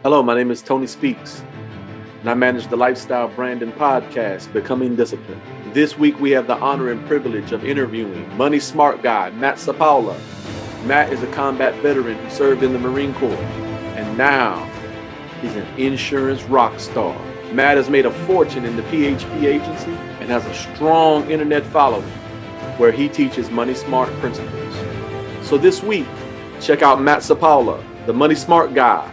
Hello, my name is Tony Speaks, and I manage the lifestyle brand and podcast, Becoming Disciplined. This week, we have the honor and privilege of interviewing money smart guy, Matt Sapaula. Matt is a combat veteran who served in the Marine Corps, and now he's an insurance rock star. Matt has made a fortune in the PHP agency and has a strong internet following where he teaches money smart principles. So this week, check out Matt Sapaula, the money smart guy,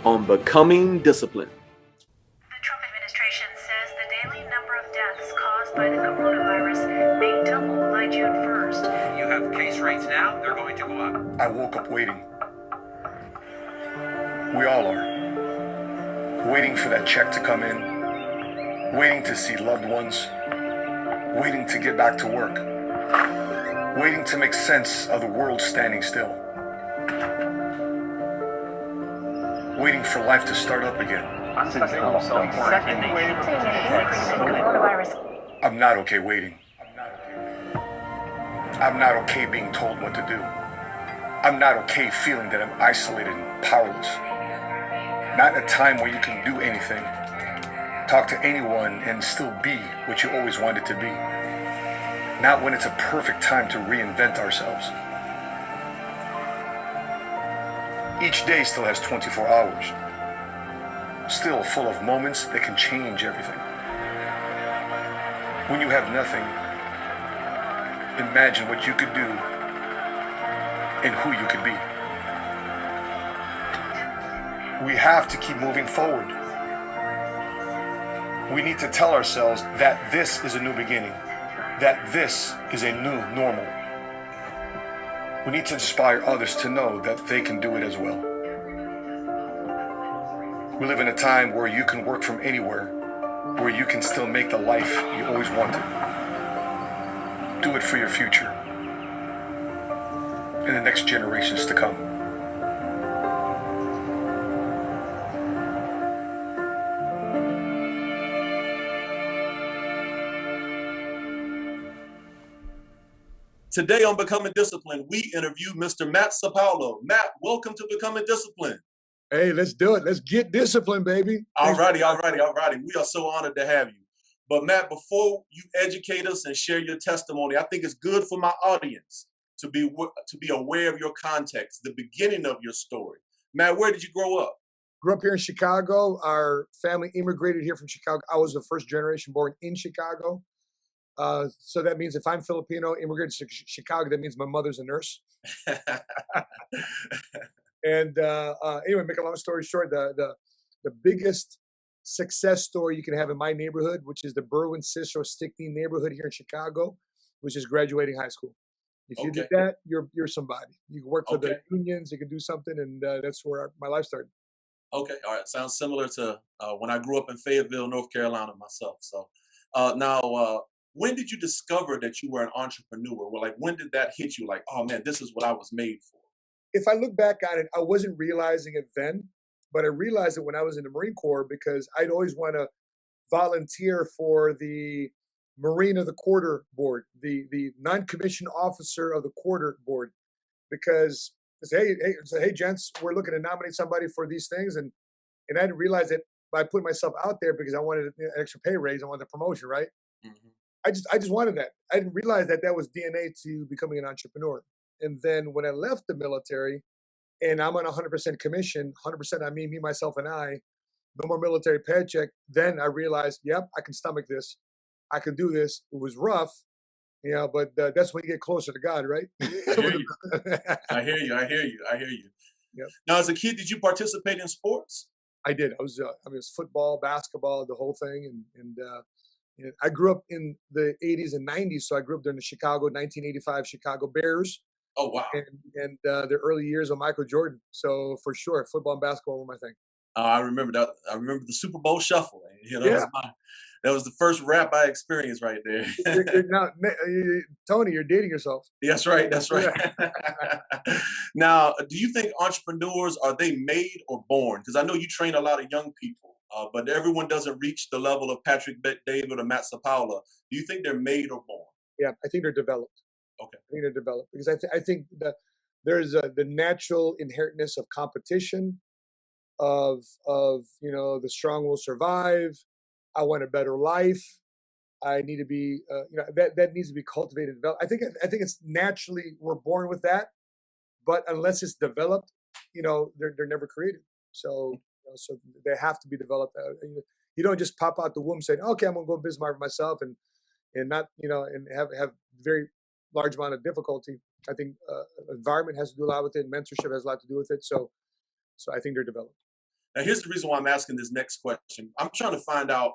on Becoming Disciplined. The Trump administration says the daily number of deaths caused by the coronavirus may double by June 1st. You have case rates now, they're going to go up. I woke up waiting. We all are. Waiting for that check to come in. Waiting to see loved ones. Waiting to get back to work. Waiting to make sense of the world standing still. Waiting for life to start up again. I'm not okay waiting. I'm not okay being told what to do. I'm not okay feeling that I'm isolated and powerless. Not in a time where you can do anything, talk to anyone, and still be what you always wanted to be. Not when it's a perfect time to reinvent ourselves. Each day still has 24 hours. Still full of moments that can change everything. When you have nothing, imagine what you could do and who you could be. We have to keep moving forward. We need to tell ourselves that this is a new beginning, that this is a new normal. We need to inspire others to know that they can do it as well. We live in a time where you can work from anywhere, where you can still make the life you always wanted. Do it for your future and the next generations to come. Today on Becoming Disciplined, we interview Mr. Matt Sapaula. Matt, welcome to Becoming Disciplined. Hey, let's do it. Let's get disciplined, baby. All righty. We are so honored to have you. But Matt, before you educate us and share your testimony, I think it's good for my audience to be aware of your context, the beginning of your story. Matt, where did you grow up? Grew up here in Chicago. Our family immigrated here from Chicago. I was the first generation born in Chicago. So that means if I'm Filipino, immigrated to Chicago, that means my mother's a nurse. And anyway, make a long story short, the biggest success story you can have in my neighborhood, which is the Berwyn-Cicero Stickney neighborhood here in Chicago, which is graduating high school. If you did that, you're somebody. You can work for the unions, you can do something, and that's where my life started. Okay, all right. Sounds similar to when I grew up in Fayetteville, North Carolina myself. So now, when did you discover that you were an entrepreneur? Well, like, when did that hit you? Like, oh man, this is what I was made for. If I look back on it, I wasn't realizing it then, but I realized it when I was in the Marine Corps because I'd always want to volunteer for the Marine of the Quarter Board, the non-commissioned officer of the Quarter Board, because hey, gents, we're looking to nominate somebody for these things, and I didn't realize that by putting myself out there because I wanted an extra pay raise, I wanted a promotion, right? Mm-hmm. I just wanted that. I didn't realize that was DNA to becoming an entrepreneur. And then when I left the military, and I'm on 100% commission, 100% I mean me, myself, and I, no more military paycheck, then I realized, yep, I can stomach this. I can do this. It was rough, but that's when you get closer to God, right? I hear you. Yep. Now, as a kid, did you participate in sports? I did. I was football, basketball, the whole thing. And I grew up in the 80s and 90s, so I grew up during the 1985 Chicago Bears. Oh, wow. And the early years of Michael Jordan. So for sure, football and basketball were my thing. I remember that. I remember the Super Bowl Shuffle. That was the first rap I experienced right there. Tony, you're dating yourself. That's right. Now, do you think entrepreneurs, are they made or born? Because I know you train a lot of young people, but everyone doesn't reach the level of Patrick David or Matt Sapaula. Do you think they're made or born? Yeah, I think they're developed. Okay. I think they're developed because I think that there's the natural inherentness of competition, of the strong will survive. I want a better life. I need to be that needs to be cultivated and developed. I think it's naturally we're born with that, but unless it's developed, they're never created. So so they have to be developed. You don't just pop out the womb saying, okay, I'm gonna go business for myself and not and have very large amount of difficulty. I think environment has to do a lot with it. Mentorship has a lot to do with it. So I think they're developed. Now, here's the reason why I'm asking this next question. I'm trying to find out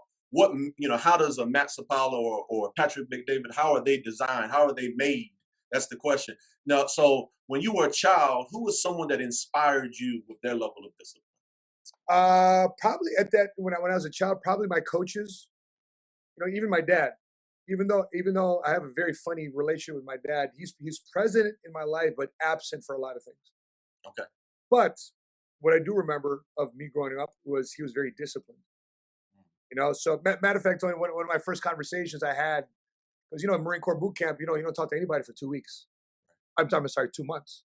how does a Matt Sapaula or Patrick McDavid, how are they designed? How are they made? That's the question. Now, so when you were a child, who was someone that inspired you with their level of discipline? Probably at that when I was a child, probably my coaches. Even my dad. Even though I have a very funny relationship with my dad, he's present in my life but absent for a lot of things. Okay. But what I do remember of me growing up was he was very disciplined. So matter of fact, one of my first conversations I had because in Marine Corps boot camp, you don't talk to anybody for 2 weeks. I'm sorry, 2 months.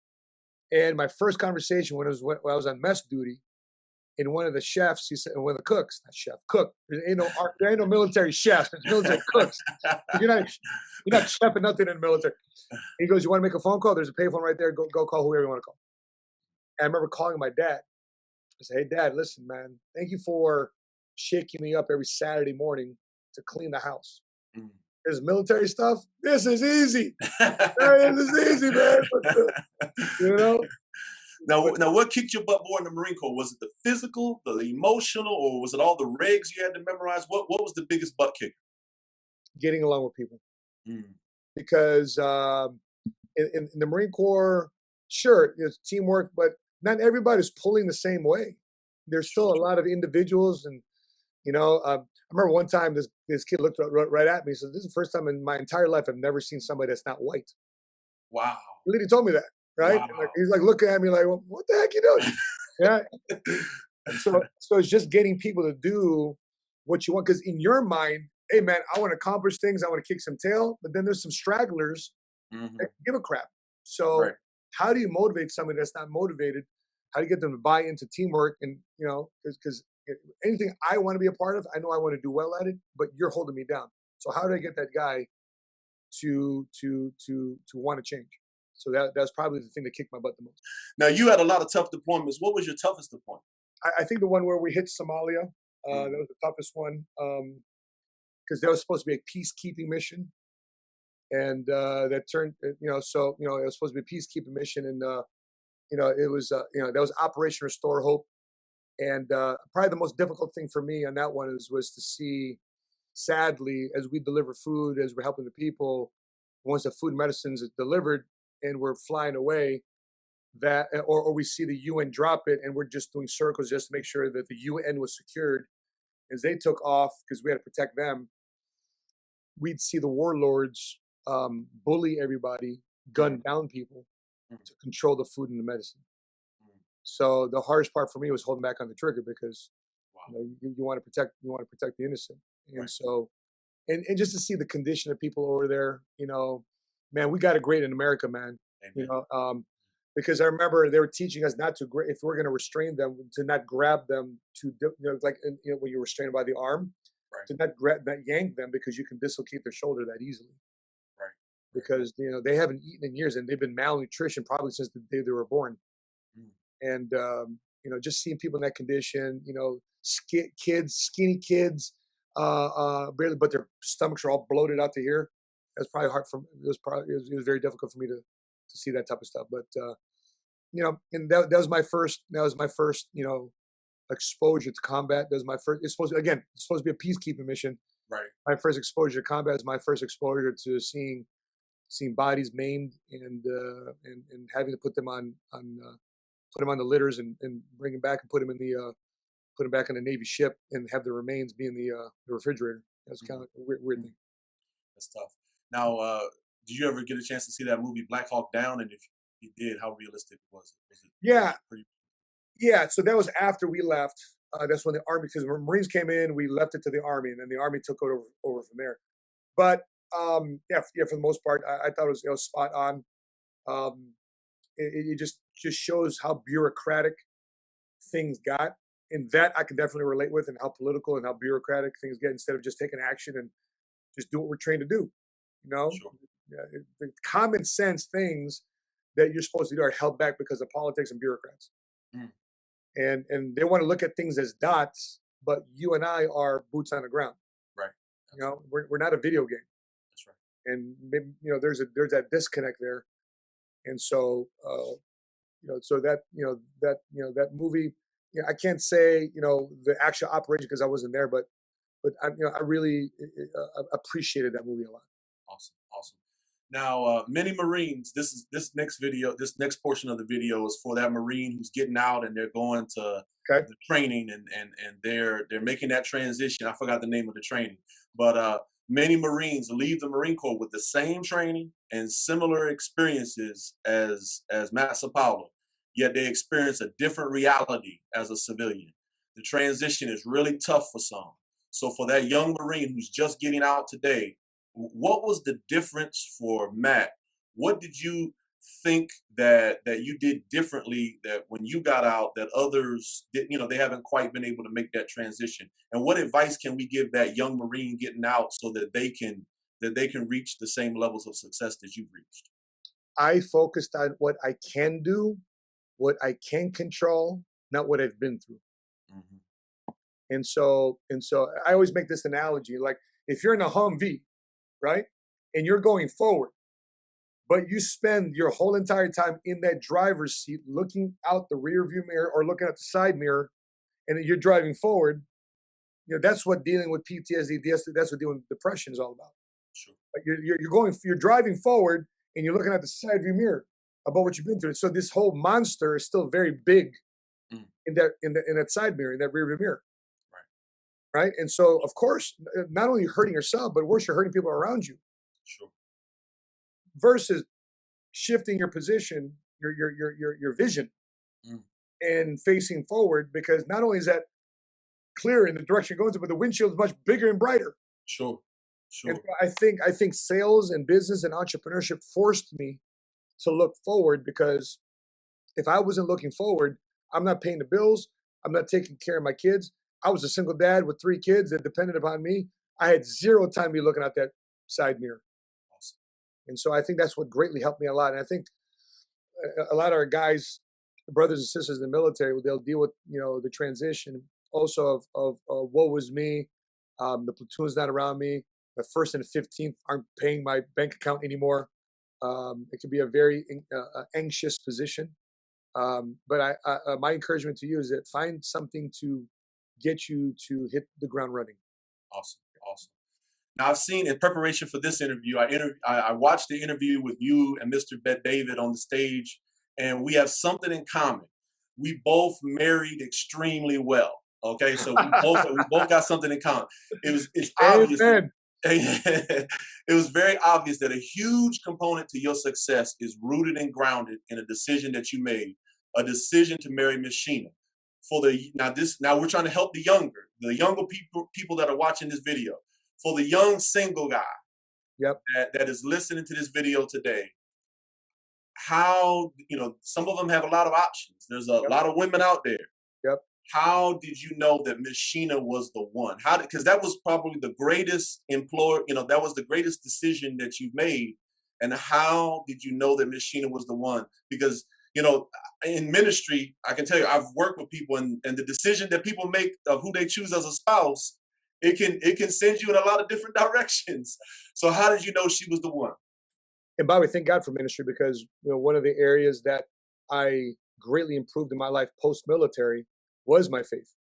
And my first conversation when I was on mess duty, and one of the chefs, he said, one of the cooks, not chef, cook. There ain't no military chefs. There's military cooks. You're not chefing nothing in the military. He goes, you want to make a phone call? There's a payphone right there. Go call whoever you want to call. And I remember calling my dad. I said, hey, Dad, listen, man, thank you for shaking me up every Saturday morning to clean the house. Mm. There's military stuff. This is easy. This is easy, man. Now, what kicked your butt more in the Marine Corps? Was it the physical, the emotional, or was it all the regs you had to memorize? What was the biggest butt kicker? Getting along with people. Mm. Because in the Marine Corps, sure, it's teamwork, but not everybody's pulling the same way. There's still a lot of individuals, and I remember one time this kid looked right at me. So this is the first time in my entire life I've never seen somebody that's not white. Wow. He literally told me that, right? Wow. He's like looking at me like, well, what the heck you doing? Yeah. So it's just getting people to do what you want. Because in your mind, hey man, I want to accomplish things. I want to kick some tail. But then there's some stragglers that give a crap. So how do you motivate somebody that's not motivated? How do you get them to buy into teamwork? And because anything I want to be a part of, I know I want to do well at it, but you're holding me down. So how do I get that guy to want to change? So that's probably the thing that kicked my butt the most. Now, you had a lot of tough deployments. What was your toughest deployment? I think the one where we hit Somalia, that was the toughest one, because that was supposed to be a peacekeeping mission, and that turned, it was supposed to be a peacekeeping mission, and it was, that was Operation Restore Hope, and probably the most difficult thing for me on that one was to see, sadly, as we deliver food, as we're helping the people, once the food and medicines is delivered and we're flying away, that or we see the UN drop it and we're just doing circles just to make sure that the UN was secured. As they took off, because we had to protect them, we'd see the warlords bully everybody, gun down people to control the food and the medicine. So the hardest part for me was holding back on the trigger because you want to protect the innocent. And so and just to see the condition of people over there, man, we got it great in America, man. Because I remember they were teaching us not to, if we're going to restrain them, to not grab them when you're restrained by the arm, to not yank them because you can dislocate their shoulder that easily. Right. Because they haven't eaten in years and they've been malnutrition probably since the day they were born. And just seeing people in that condition, skinny kids, barely, but their stomachs are all bloated out to here. That's probably hard for. It was very difficult for me to see that type of stuff. But and that was my first. That was my first. Exposure to combat. That was my first. It's supposed to be a peacekeeping mission. Right. My first exposure to combat is my first exposure to seeing bodies maimed and having to put them on the litters and bring them back and put them back in the Navy ship and have the remains be in the refrigerator. That's kind of a weird thing. That's tough. Now, did you ever get a chance to see that movie Black Hawk Down? And if you did, how realistic was it? Yeah. Yeah. So that was after we left. That's when the Army, because when Marines came in, we left it to the Army, and then the Army took it over from there. But for the most part, I thought it was spot on. It just shows how bureaucratic things got. in that I can definitely relate with, and how political and how bureaucratic things get instead of just taking action and just do what we're trained to do. You know, Sure. the common sense things that you're supposed to do are held back because of politics and bureaucrats. Mm. And they want to look at things as dots, but you and I are boots on the ground. Right. You know, we're not a video game, That's right. and maybe, there's that disconnect there, and so so that movie. I can't say the actual operation because I wasn't there, but I really appreciated that movie a lot. Awesome. Awesome. Now, many Marines, this next portion of the video is for that Marine who's getting out and they're going to Okay. the training and they're making that transition. I forgot the name of the training, but many Marines leave the Marine Corps with the same training and similar experiences as Matt Sapaula, yet they experience a different reality as a civilian. The transition is really tough for some. So for that young Marine who's just getting out today, what was the difference for Matt? What did you think that you did differently that when you got out that others did, they haven't quite been able to make that transition? And what advice can we give that young Marine getting out so that they can reach the same levels of success that you've reached? I focused on what I can do, what I can control, not what I've been through. Mm-hmm. And so I always make this analogy, like if you're in a Humvee, right, and you're going forward, but you spend your whole entire time in that driver's seat looking out the rear view mirror or looking at the side mirror, and you're driving forward, that's what dealing with PTSD, that's what dealing with depression is all about. Sure. Like you're driving forward and you're looking at the side view mirror about what you've been through. So this whole monster is still very big in that side mirror, in that rear view mirror. Right. And so, of course, not only hurting yourself, but worse, you're hurting people around you. Sure. Versus shifting your position, your vision, and facing forward, because not only is that clear in the direction you're going to, but the windshield is much bigger and brighter. Sure. Sure. And I think sales and business and entrepreneurship forced me to look forward, because if I wasn't looking forward, I'm not paying the bills. I'm not taking care of my kids. I was a single dad with 3 kids that depended upon me. I had zero time to be looking at that side mirror. Awesome. And so I think that's what greatly helped me a lot. And I think a lot of our guys, brothers and sisters in the military, they'll deal with, the transition also of woe was me. The platoon's not around me. The 1st and the 15th aren't paying my bank account anymore. It can be a very anxious position. But my encouragement to you is that find something to get you to hit the ground running. Awesome. Awesome. Now, I've seen in preparation for this interview, I watched the interview with you and Mr. Bet David on the stage, and we have something in common. We both married extremely well. Okay, so we both got something in common. It's obvious. It was very obvious that a huge component to your success is rooted and grounded in a decision that you made, a decision to marry Miss Sheena. Now we're trying to help the younger people that are watching this video. For the young single guy, that is listening to this video today, how, some of them have a lot of options. There's a lot of women out there. Yep. How did you know that Miss Sheena was the one? Because that was probably the greatest that was the greatest decision that you've made. And how did you know that Miss Sheena was the one? Because in ministry, I can tell you, I've worked with people, and the decision that people make of who they choose as a spouse, it can send you in a lot of different directions. So how did you know she was the one? And by the way, thank God for ministry, because one of the areas that I greatly improved in my life post-military was my faith.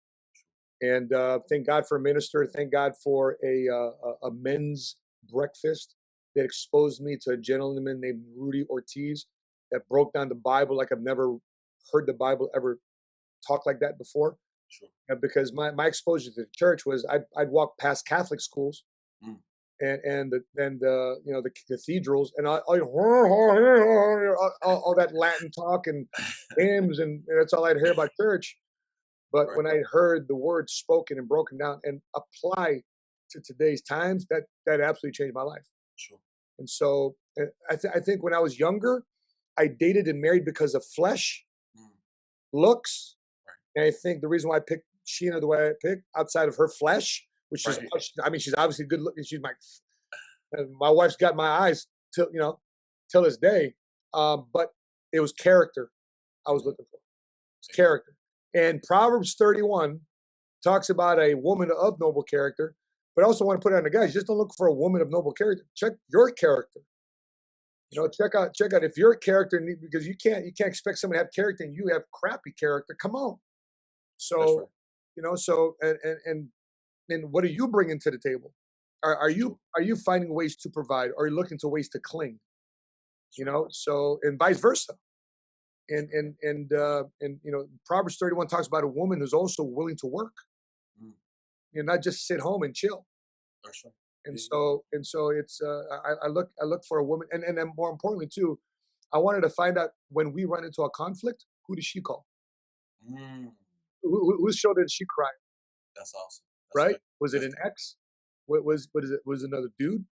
And thank God for a minister. Thank God for a men's breakfast that exposed me to a gentleman named Rudy Ortiz, that broke down the Bible like I've never heard the Bible ever talk like that before. Sure. Because my exposure to the church was I'd walk past Catholic schools and the cathedrals, and all that Latin talk and hymns, and that's all I'd hear about church. But when I heard the word spoken and broken down and applied to today's times, that absolutely changed my life. Sure. And so I think when I was younger, I dated and married because of flesh, looks. And I think the reason why I picked Sheena, the way I pick, outside of her flesh, which is, Right. I mean, she's obviously good looking. She's my wife's got my eyes till, till this day. But it was character I was looking for. It's character. And Proverbs 31 talks about a woman of noble character, but I also want to put it on the guys. Just don't look for a woman of noble character. Check your character. Check out if your character, because you can't expect someone to have character and you have crappy character. Come on. That's right. So, so and what are you bringing to the table? Are you finding ways to provide? Or are you looking to ways to cling? So and vice versa. And Proverbs 31 talks about a woman who's also willing to work. Mm. Not just sit home and chill. That's right. And Yeah. so it's I look for a woman, and then more importantly too, I wanted to find out when we run into a conflict, who does she call? Mm. Whose shoulder did she cry? That's awesome. That's Right? good. Was it That's an good. ex? What is it? Was it another dude?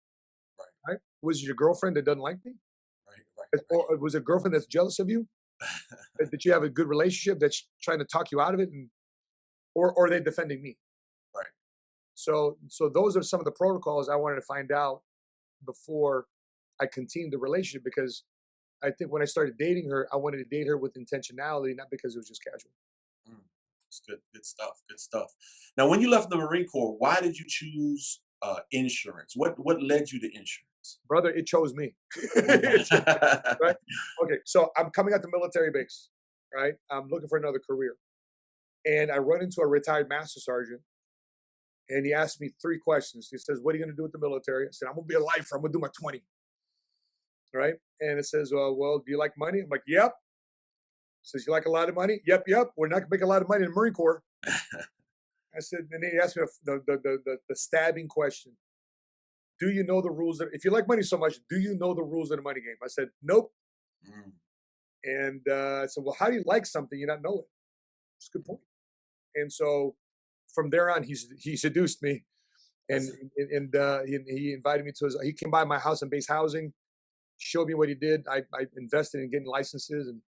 Right. Right? Was it your girlfriend that doesn't like me? Right. Right. Or was it a girlfriend that's jealous of you? That you have a good relationship that's trying to talk you out of it, or are they defending me? Right. So those are some of the protocols I wanted to find out before I continued the relationship, because I think when I started dating her, I wanted to date her with intentionality, not because it was just casual. Mm. It's good. Good stuff. Good stuff. Now, when you left the Marine Corps, why did you choose insurance? What led you to insurance? Brother, it chose me. Mm. Right? Okay, so I'm coming out the military base, right? I'm looking for another career. And I run into a retired master sergeant, and he asked me 3 questions. He says, "What are you going to do with the military?" I said, "I'm going to be a lifer. I'm going to do my 20." Right? And it says, "Well, do you like money?" I'm like, "Yep." Says, "You like a lot of money?" "Yep, yep. We're not going to make a lot of money in the Marine Corps." I said, and then he asked me the stabbing question. Do you know the rules? If you like money so much, do you know the rules of the money game? I said, "Nope." Mm. And I said, "Well, how do you like something you not know it?" It's a good point. And so from there on, he seduced me, and he invited me to his. He came by my house in base housing, showed me what he did. I invested in getting licenses and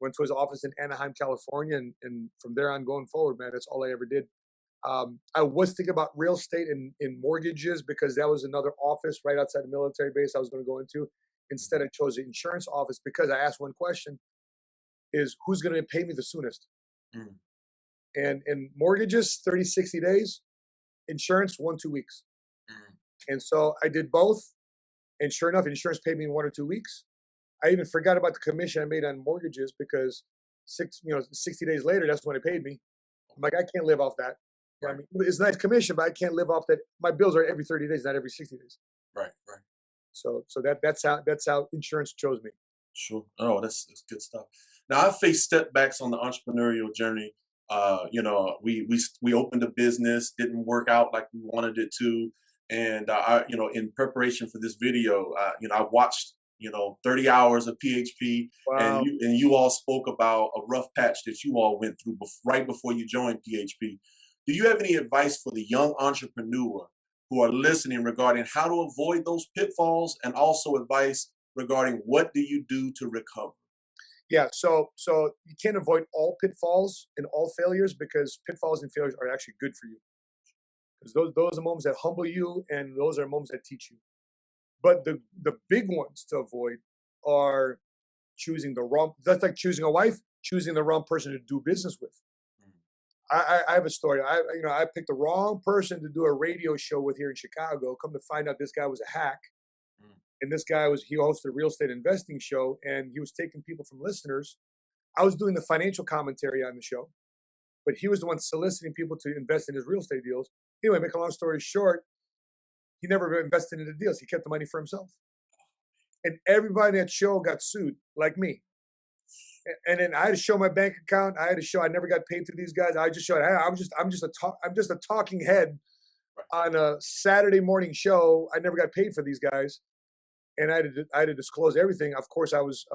went to his office in Anaheim, California, and from there on going forward, man, that's all I ever did. I was thinking about real estate and in mortgages, because that was another office right outside the military base I was going to go into. Instead, I chose the insurance office because I asked one question: is who's going to pay me the soonest? Mm. And mortgages, 30, 60 days. Insurance, 1, 2 weeks. Mm. And so I did both. And sure enough, insurance paid me in 1 or 2 weeks. I even forgot about the commission I made on mortgages, because 60 days later, that's when it paid me. I'm like, I can't live off that. I Right. mean, it's a nice commission, but I can't live off that. My bills are every 30 days, not every 60 days. Right. Right. So that's how insurance chose me. Sure. Oh, that's good stuff. Now, I've faced setbacks on the entrepreneurial journey. We opened a business, didn't work out like we wanted it to, and in preparation for this video, I watched 30 hours of PHP, and Wow. you all spoke about a rough patch that you all went through right before you joined PHP. Do you have any advice for the young entrepreneur who are listening regarding how to avoid those pitfalls, and also advice regarding what do you do to recover? Yeah. So you can't avoid all pitfalls and all failures, because pitfalls and failures are actually good for you, because those are moments that humble you, and those are moments that teach you. But the big ones to avoid are choosing the wrong. That's like choosing a wife, choosing the wrong person to do business with. Mm. I have a story. I picked the wrong person to do a radio show with here in Chicago. Come to find out, this guy was a hack, Mm. and he hosted a real estate investing show, and he was taking people from listeners. I was doing the financial commentary on the show, but he was the one soliciting people to invest in his real estate deals. Anyway, make a long story short, he never invested in the deals. He kept the money for himself, and everybody in that show got sued, like me. And then I had to show my bank account. I had to show I never got paid through these guys. I just showed, hey, I'm just a talking head Right. on a Saturday morning show. I never got paid for these guys, and I had to disclose everything. Of course, I was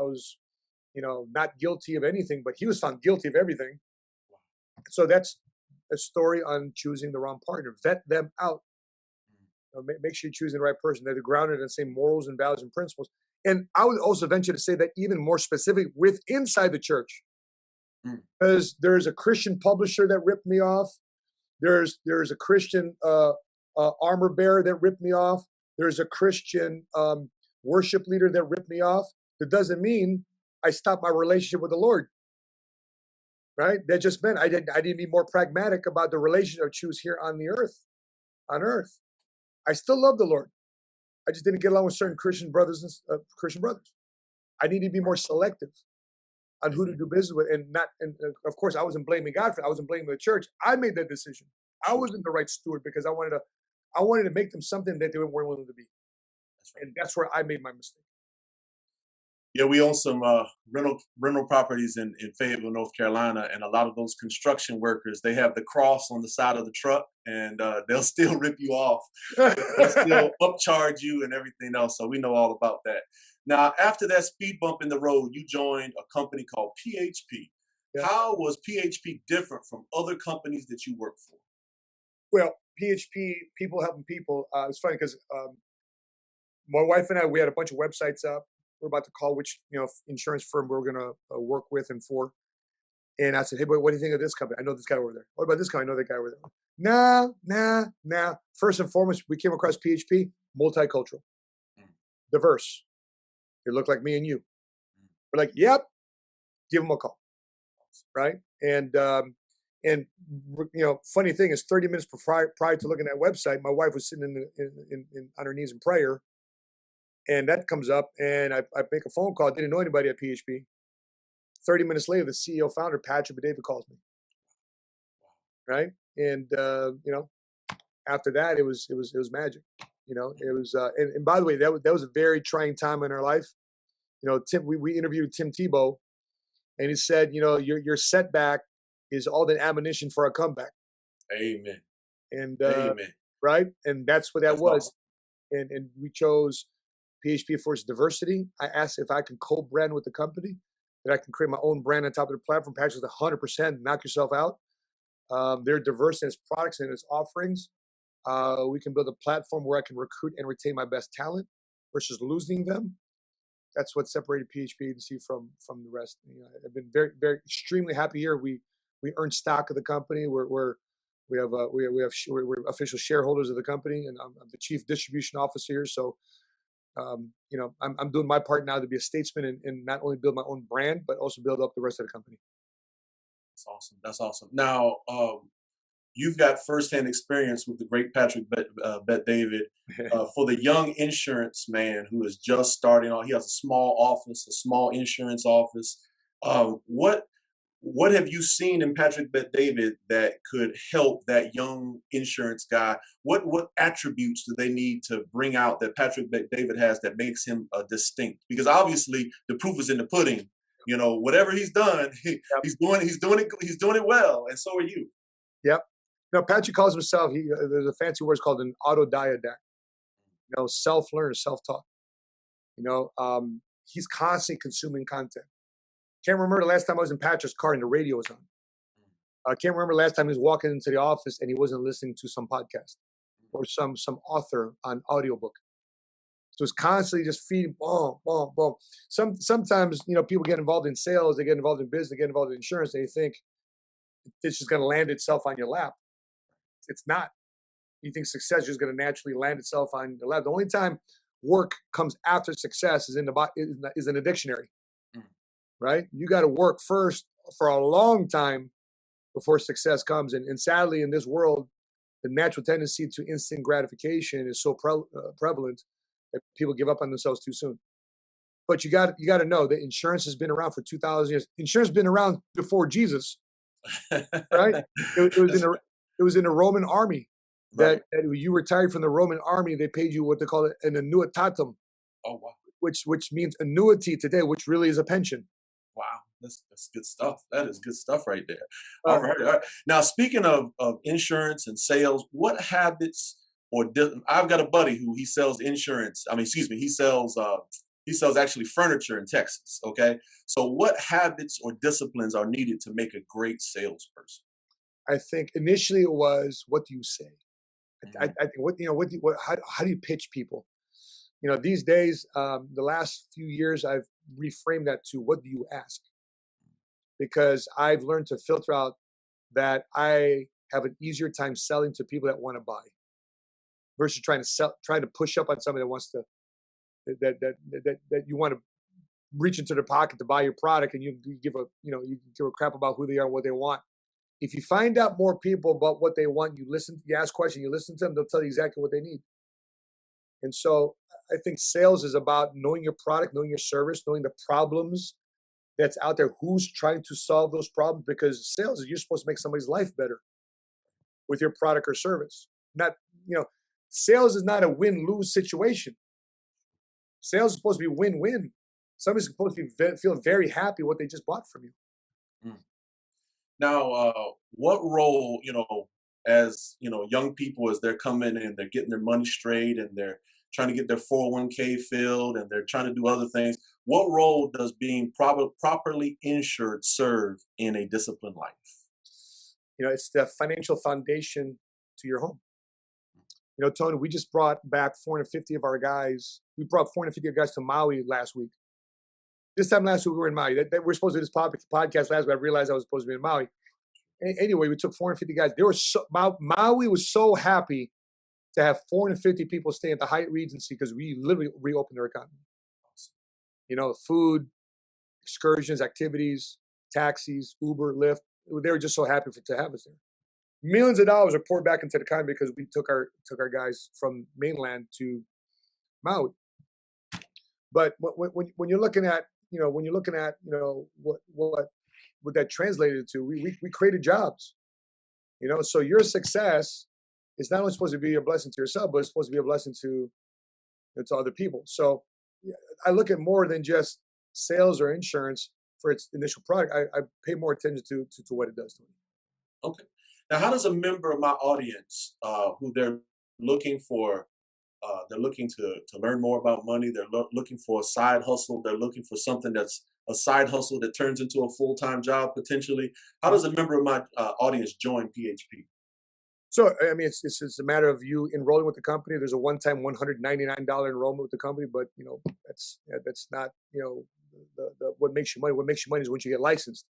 not guilty of anything, but he was found guilty of everything. So that's a story on choosing the wrong partner. Vet them out. Make sure you're choosing the right person. They're grounded in the same morals and values and principles. And I would also venture to say that even more specific with inside the church. Mm. Because there's a Christian publisher that ripped me off. There's a Christian armor bearer that ripped me off. There's a Christian worship leader that ripped me off. That doesn't mean I stopped my relationship with the Lord. Right? That just meant I didn't be more pragmatic about the relationship I choose here on the earth. On earth, I still love the Lord. I just didn't get along with certain Christian brothers and Christian brothers. I need to be more selective on who to do business with, and not. And of course, I wasn't blaming God for it. I wasn't blaming the church. I made that decision. I wasn't the right steward because I wanted to make them something that they weren't willing to be, and that's where I made my mistake. Yeah, we own some rental properties in Fayetteville, North Carolina, and a lot of those construction workers, they have the cross on the side of the truck, and they'll still rip you off. They'll still upcharge you and everything else. So we know all about that. Now, after that speed bump in the road, you joined a company called PHP. Yeah. How was PHP different from other companies that you worked for? Well, PHP, people helping people. It's funny because my wife and I, we had a bunch of websites up. We're about to call which insurance firm we're going to work with and for. And I said, hey, boy, what do you think of this company? I know this guy over there. What about this guy? I know that guy over there. Nah. First and foremost, we came across PHP, multicultural, diverse. They look like me and you. We're like, yep, give them a call, right? And funny thing is, 30 minutes prior to looking at that website, my wife was sitting on her knees in prayer. And that comes up, and I make a phone call. Didn't know anybody at PHP. 30 minutes later, the CEO founder, Patrick David, calls me. Right, and after that, it was magic. It was. And by the way, that was a very trying time in our life. Tim, we interviewed Tim Tebow, and he said, your setback is all the ammunition for a comeback. Amen. And Amen. Right, and that's what that was. Awesome. And we chose PHP for its diversity. I asked if I can co-brand with the company, that I can create my own brand on top of the platform. Patrick's 100%, knock yourself out. They're diverse in its products and its offerings. We can build a platform where I can recruit and retain my best talent versus losing them. That's what separated PHP agency from the rest. I've been very, very extremely happy here. We earned stock of the company. We're official shareholders of the company, and I'm the chief distribution officer here. So I'm doing my part now to be a statesman and not only build my own brand, but also build up the rest of the company. That's awesome. Now, you've got firsthand experience with the great Patrick Bet-David. For the young insurance man who is just starting out, he has a small insurance office. What have you seen in Patrick Bet-David that could help that young insurance guy? What attributes do they need to bring out that Patrick Bet-David has that makes him distinct? Because obviously the proof is in the pudding. Whatever he's done, he's doing it well, and so are you. Yep. Patrick calls himself. There's a fancy word called an autodidact. Self-learn, self-taught. He's constantly consuming content. Can't remember the last time I was in Patrick's car and the radio was on. I can't remember the last time he was walking into the office and he wasn't listening to some podcast or some author on audiobook. So it's constantly just feeding, boom, boom, boom. Sometimes, people get involved in sales, they get involved in business, they get involved in insurance, and they think it's just going to land itself on your lap. It's not. You think success is just going to naturally land itself on your lap. The only time work comes after success is in the dictionary. Right? You got to work first for a long time before success comes. And sadly, in this world, the natural tendency to instant gratification is so prevalent that people give up on themselves too soon. But you got to know that insurance has been around for 2,000 years. Insurance has been around before Jesus, right? It was in the Roman army that you retired from the Roman army. They paid you what they call an annuitatum. Oh, wow. Which means annuity today, which really is a pension. Wow, that's good stuff. That is good stuff right there. All right. Now, speaking of insurance and sales, what habits I've got a buddy who he sells insurance. He sells actually furniture in Texas. Okay, so what habits or disciplines are needed to make a great salesperson? I think initially it was, what do you say? I think how do you pitch people? These days, the last few years, I've reframed that to, what do you ask? because I've learned to filter out that I have an easier time selling to people that want to buy versus trying to push up on somebody that wants to that you want to reach into their pocket to buy your product, and you give a crap about who they are and what they want. If you find out more people about what they want, you ask questions, you listen to them, they'll tell you exactly what they need. And so I think sales is about knowing your product, knowing your service, knowing the problems that's out there, who's trying to solve those problems, because sales is you're supposed to make somebody's life better with your product or service. Not, sales is not a win-lose situation. Sales is supposed to be win-win. Somebody's supposed to feel very happy what they just bought from you. Mm. Now, what role, as young people, as they're coming and they're getting their money straight and they're trying to get their 401k filled and they're trying to do other things, what role does being properly insured serve in a disciplined life? It's the financial foundation to your home. Tony, we just brought back 450 of our guys. We brought 450 guys to Maui last week. This time last week we were in Maui. We're supposed to do this podcast last week. I realized I was supposed to be in Maui. Anyway, we took 450 guys. Maui was so happy to have 450 people stay at the Hyatt Regency because we literally reopened their economy. Food, excursions, activities, taxis, Uber, Lyft. They were just so happy to have us there. Millions of dollars are poured back into the economy because we took our guys from mainland to Maui. But when you're looking at what that translated to, we created jobs. So your success is not only supposed to be a blessing to yourself, but it's supposed to be a blessing to other people. So I look at more than just sales or insurance for its initial product. I pay more attention to what it does to me. Okay. Now, how does a member of my audience, who they're looking to learn more about money, they're looking for a side hustle, they're looking for something that's a side hustle that turns into a full-time job potentially, how does a member of my audience join PHP? So, it's a matter of you enrolling with the company. There's a one-time $199 enrollment with the company, but that's not what makes you money. What makes you money is once you get licensed.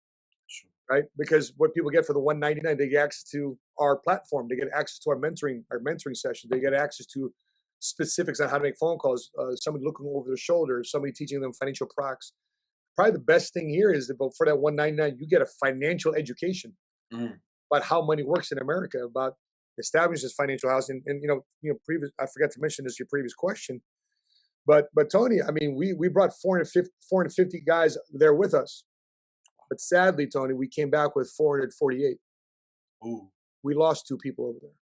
Sure. Right? Because what people get for the $199, they get access to our platform. They get access to our mentoring session. They get access to specifics on how to make phone calls. Somebody looking over their shoulder. Somebody teaching them financial products. Probably the best thing here is that for that $199, you get a financial education about how money works in America, about establishing this financial house. And previous, I forgot to mention this your previous question, but Tony, we brought 450 guys there with us. But sadly, Tony, we came back with 448. Ooh. We lost 2 people over there.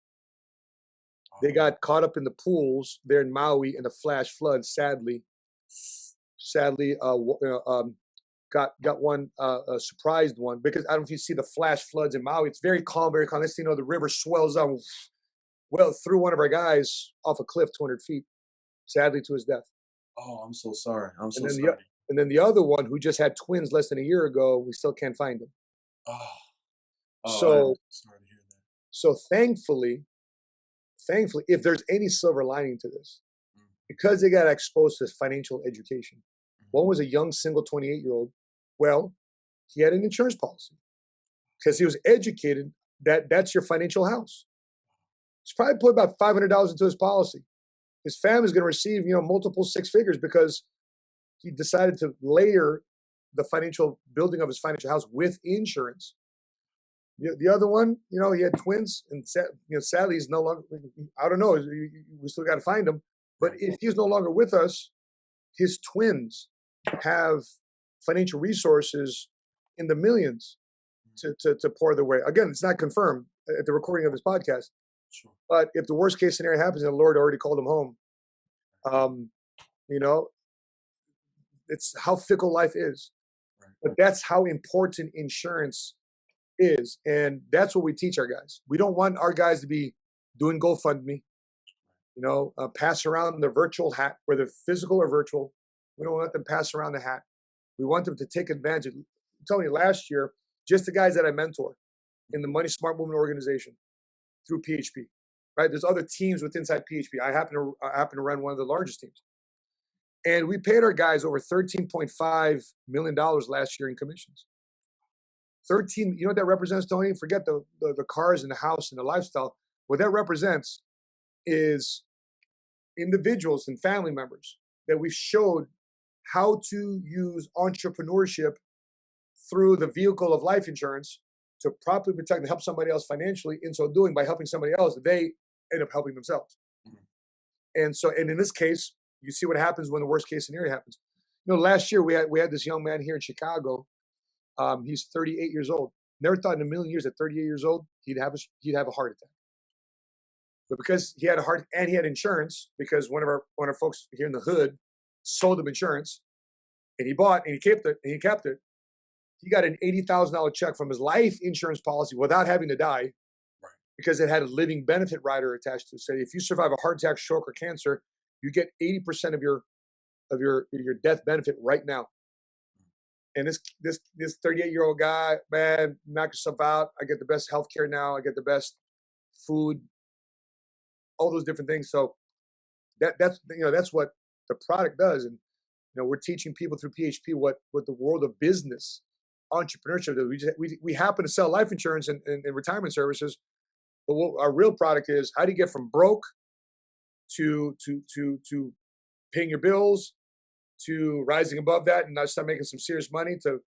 They got caught up in the pools there in Maui in the flash flood. Sadly, got one surprised one, because I don't know if you see the flash floods in Maui. It's very calm, very calm. Next thing you know, the river swells up, threw one of our guys off a cliff 200 feet, sadly to his death. Oh, I'm so sorry. I'm so sorry. And then the other one, who just had twins less than a year ago, we still can't find him. So, I'm sorry to hear that. So thankfully, if there's any silver lining to this, because they got exposed to financial education. One was a young single 28-year-old. Well, he had an insurance policy because he was educated that that's your financial house. He's probably put about $500 into his policy. His family's going to receive, multiple 6 figures because he decided to layer the financial building of his financial house with insurance. The other one, he had twins, and sadly, he's no longer. I don't know. We still got to find him. But if he's no longer with us, his twins have financial resources in the millions to pour their way. Again, it's not confirmed at the recording of this podcast. Sure. But if the worst case scenario happens and the Lord already called him home, it's how fickle life is. Right. But that's how important insurance is. And that's what we teach our guys. We don't want our guys to be doing GoFundMe, pass around the virtual hat, whether physical or virtual. We don't want them to pass around the hat. We want them to take advantage. Tony, last year, just the guys that I mentor in the Money Smart Movement organization through PHP, right? There's other teams with inside PHP. I happen to run one of the largest teams. And we paid our guys over $13.5 million last year in commissions. 13, you know what that represents, Tony? Forget the cars and the house and the lifestyle. What that represents is individuals and family members that we've showed how to use entrepreneurship through the vehicle of life insurance to properly protect and help somebody else financially. In so doing, by helping somebody else, they end up helping themselves. And so, and in this case, you see what happens when the worst case scenario happens. You know, last year we had this young man here in Chicago. He's 38 years old. Never thought in a million years at 38 years old he'd have a heart attack. But because he had a heart and he had insurance, because one of our folks here in the hood sold him insurance, and he bought and he kept it. He got an $80,000 check from his life insurance policy without having to die, because it had a living benefit rider attached to it. So if you survive a heart attack, stroke, or cancer, you get 80% of your death benefit right now. And this 38-year-old guy, man, knocked himself out. I get the best healthcare now. I get the best food, all those different things. So that's what the product does. And we're teaching people through PHP what the world of business, entrepreneurship does. We happen to sell life insurance and retirement services, but what our real product is: how do you get from broke to paying your bills, to rising above that and now start making some serious money, to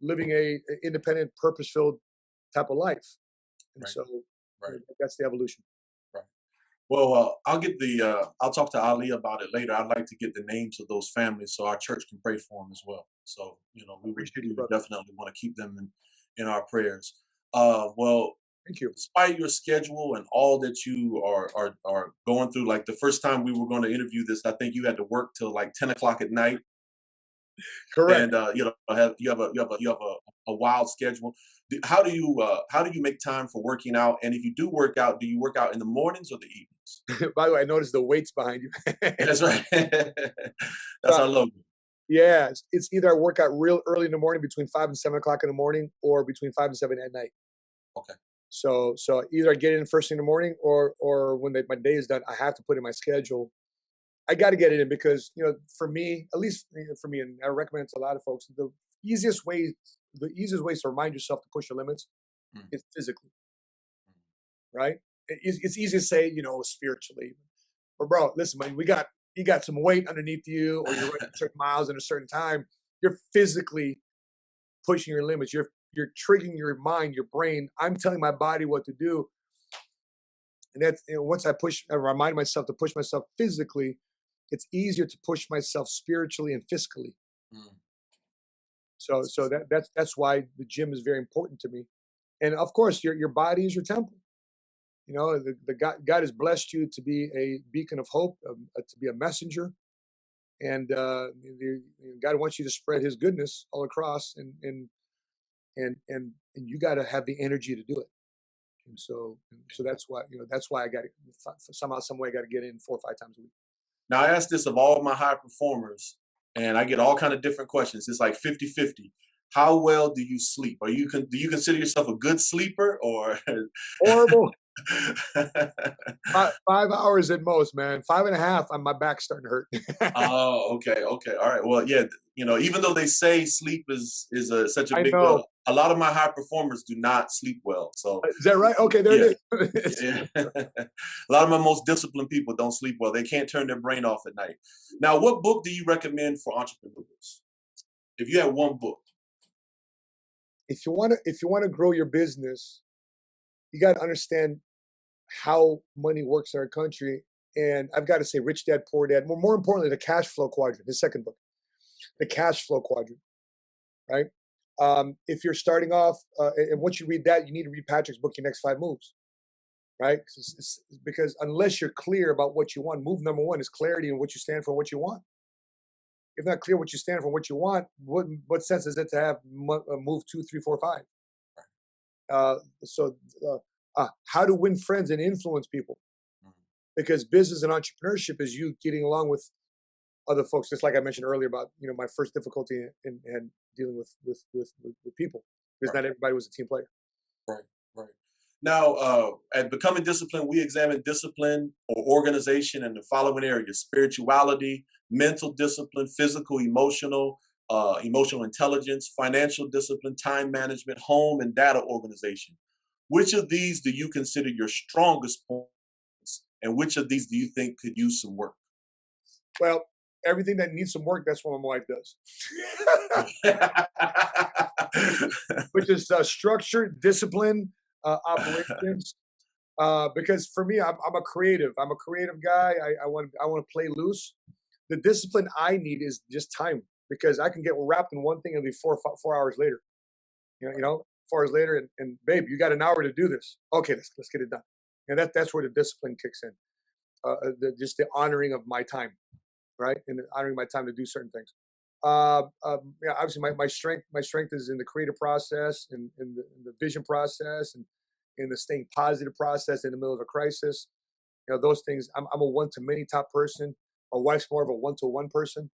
living a independent, purpose-filled type of life. And so that's the evolution. Right. Well, I'll talk to Ali about it later. I'd like to get the names of those families so our church can pray for them as well. So we would definitely want to keep them in our prayers. Well, thank you. Despite your schedule and all that you are going through, like the first time we were going to interview this, I think you had to work till like 10 o'clock at night. Correct. And you have a wild schedule. How do you make time for working out? And if you do work out, do you work out in the mornings or the evenings? By the way, I noticed the weights behind you. That's right. That's our logo. Yeah, it's either I work out real early in the morning between 5 and 7 o'clock in the morning, or between 5 and 7 at night. Okay. So either I get in first thing in the morning, or when my day is done, I have to put in my schedule. I got to get it in because, for me, at least for me, and I recommend it to a lot of folks, the easiest way to remind yourself to push your limits is physically, right? It's easy to say, spiritually, but bro, listen, man, you got some weight underneath you, or you're running certain miles in a certain time. You're physically pushing your limits. You're triggering your mind, your brain. I'm telling my body what to do. And that's, once I remind myself to push myself physically, it's easier to push myself spiritually and fiscally. So that's why the gym is very important to me. And of course, your body is your temple. God has blessed you to be a beacon of hope, to be a messenger. And God wants you to spread his goodness all across, and you got to have the energy to do it. And so that's why I got to somehow, some way, I got to get in 4 or 5 times a week. Now, I ask this of all my high performers, and I get all kind of different questions. It's like 50-50. How well do you sleep? Do you consider yourself a good sleeper, or horrible? 5 hours at most, man. 5.5, my back's starting to hurt. Oh, okay, all right. Well, yeah, even though they say sleep is such a big deal, a lot of my high performers do not sleep well. So is that right? Okay, there it is. Yeah. A lot of my most disciplined people don't sleep well. They can't turn their brain off at night. Now, what book do you recommend for entrepreneurs? If you had one book. If you want to grow your business, you got to understand how money works in our country. And I've got to say, Rich Dad, Poor Dad. More importantly, the cash flow quadrant, his second book, the cash flow quadrant, right? If you're starting off, and once you read that, you need to read Patrick's book, Your Next 5 Moves, right? Because unless you're clear about what you want, move number 1 is clarity in what you stand for and what you want. If not clear what you stand for and what you want, what sense is it to have move 2, 3, 4, 5? How to win friends and influence people, because business and entrepreneurship is you getting along with other folks. Just like I mentioned earlier about my first difficulty in dealing with people, because not everybody was a team player. Right. Now, at Becoming Disciplined, we examine discipline or organization in the following areas: spirituality, mental discipline, physical, emotional, emotional intelligence, financial discipline, time management, home and data organization. Which of these do you consider your strongest points, and which of these do you think could use some work? Well, everything that needs some work, that's what my wife does. Which is structure, discipline, operations. Because for me, I'm a creative. I'm a creative guy. I want to play loose. The discipline I need is just time, because I can get wrapped in one thing and be 4 hours later. 4 hours later, and babe, you got an hour to do this. Okay, let's get it done. And that's where the discipline kicks in. Just the honoring of my time, right? And honoring my time to do certain things. Obviously, my strength is in the creative process, and in the vision process, and in the staying positive process in the middle of a crisis. Those things. I'm a one-to-many type person. My wife's more of a one-to-one person.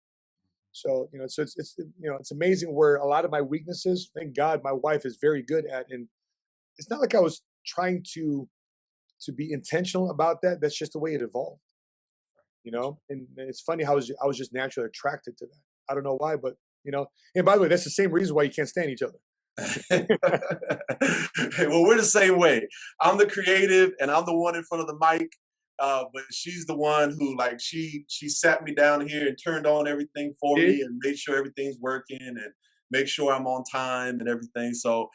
So it's amazing where a lot of my weaknesses, thank God, my wife is very good at. And it's not like I was trying to be intentional about that. That's just the way it evolved. And it's funny how I was just naturally attracted to that. I don't know why, but and by the way, that's the same reason why you can't stand each other. Well, we're the same way. I'm the creative and I'm the one in front of the mic. But she's the one who, like, she sat me down here and turned on everything for me and made sure everything's working and make sure I'm on time and everything. So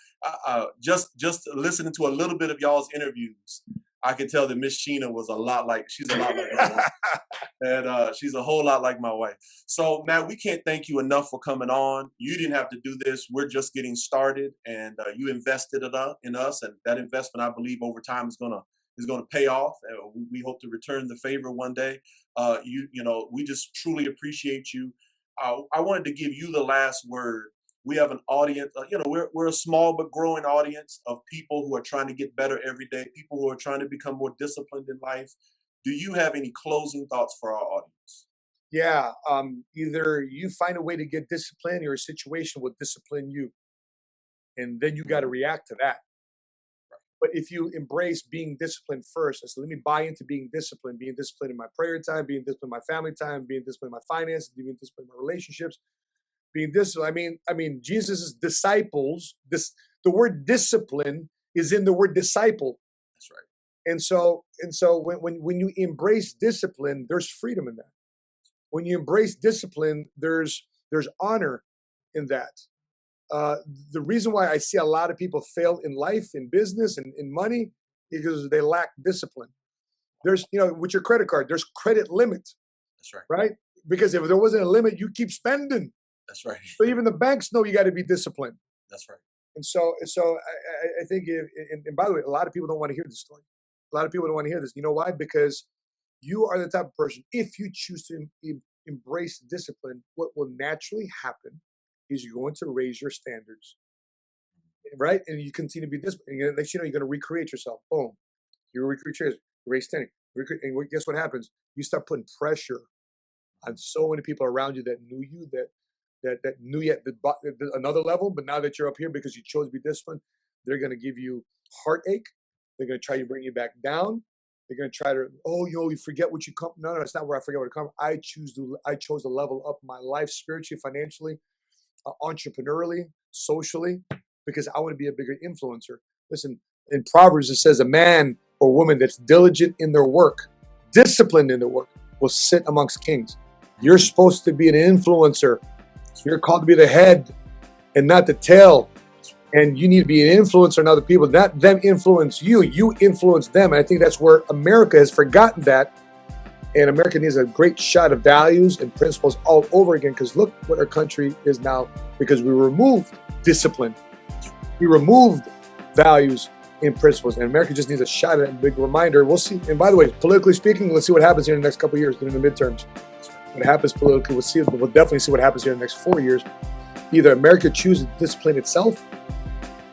just listening to a little bit of y'all's interviews, I could tell that Miss Sheena she's a lot like my wife. And she's a whole lot like my wife. So, Matt, we can't thank you enough for coming on. You didn't have to do this. We're just getting started, and you invested in us, and that investment, I believe, over time is going to pay off. We hope to return the favor one day. We just truly appreciate you. I wanted to give you the last word. We have an audience, we're a small but growing audience of people who are trying to get better every day, people who are trying to become more disciplined in life. Do you have any closing thoughts for our audience? Yeah. Either you find a way to get disciplined, or a situation will discipline you. And then you got to react to that. But if you embrace being disciplined first, so let me buy into being disciplined in my prayer time, being disciplined in my family time, being disciplined in my finances, being disciplined in my relationships, being disciplined. I mean, Jesus' disciples, the word discipline is in the word disciple. That's right. And so when you embrace discipline, there's freedom in that. When you embrace discipline, there's honor in that. The reason why I see a lot of people fail in life, in business, and in money, because they lack discipline. There's, with your credit card, there's credit limit. That's right. Right? Because if there wasn't a limit, you keep spending. That's right. So even the banks know you got to be disciplined. That's right. And so I think, and by the way, a lot of people don't want to hear this story. A lot of people don't want to hear this. You know why? Because you are the type of person, if you choose to embrace discipline, what will naturally happen is you're going to raise your standards, right? And you continue to be disciplined. And next, you're going to recreate yourself. Boom. You recreate yourself, raise standard. And guess what happens? You start putting pressure on so many people around you that knew you, that knew you at another level, but now that you're up here because you chose to be disciplined, they're going to give you heartache. They're going to try to bring you back down. They're going to try to, you forget what you come. No, it's not where I forget what I come. I chose to level up my life spiritually, financially, entrepreneurially, socially, because I want to be a bigger influencer. Listen, in Proverbs, it says a man or woman that's diligent in their work, disciplined in their work, will sit amongst kings. You're supposed to be an influencer. You're called to be the head and not the tail. And you need to be an influencer on other people, not them influence you. You influence them. And I think that's where America has forgotten that. And America needs a great shot of values and principles all over again, because look what our country is now, because we removed discipline. We removed values and principles. And America just needs a shot at a big reminder. We'll see. And by the way, politically speaking, let's see what happens here in the next couple of years during the midterms. What happens politically, we'll definitely see what happens here in the next 4 years. Either America chooses to discipline itself,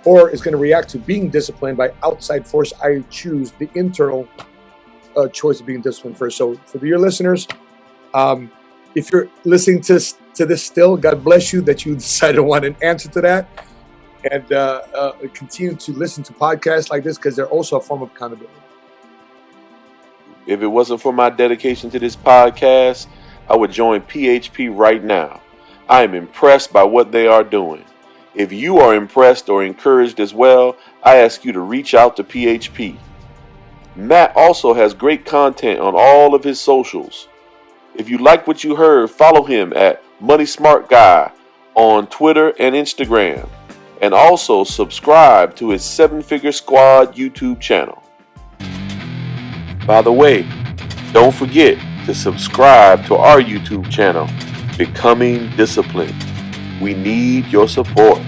or is going to react to being disciplined by outside force. I choose the internal choice of being disciplined first. So for your listeners, if you're listening to this still, God bless you that you decided to want an answer to that. And continue to listen to podcasts like this, because they're also a form of accountability. If it wasn't for my dedication to this podcast, I would join PHP right now. I am impressed by what they are doing. If you are impressed or encouraged as well, I ask you to reach out to PHP. Matt also has great content on all of his socials. If you like what you heard, follow him at Money Smart Guy on Twitter and Instagram, and also subscribe to his 7-Figure Squad YouTube channel. By the way, don't forget to subscribe to our YouTube channel, Becoming Disciplined. We need your support.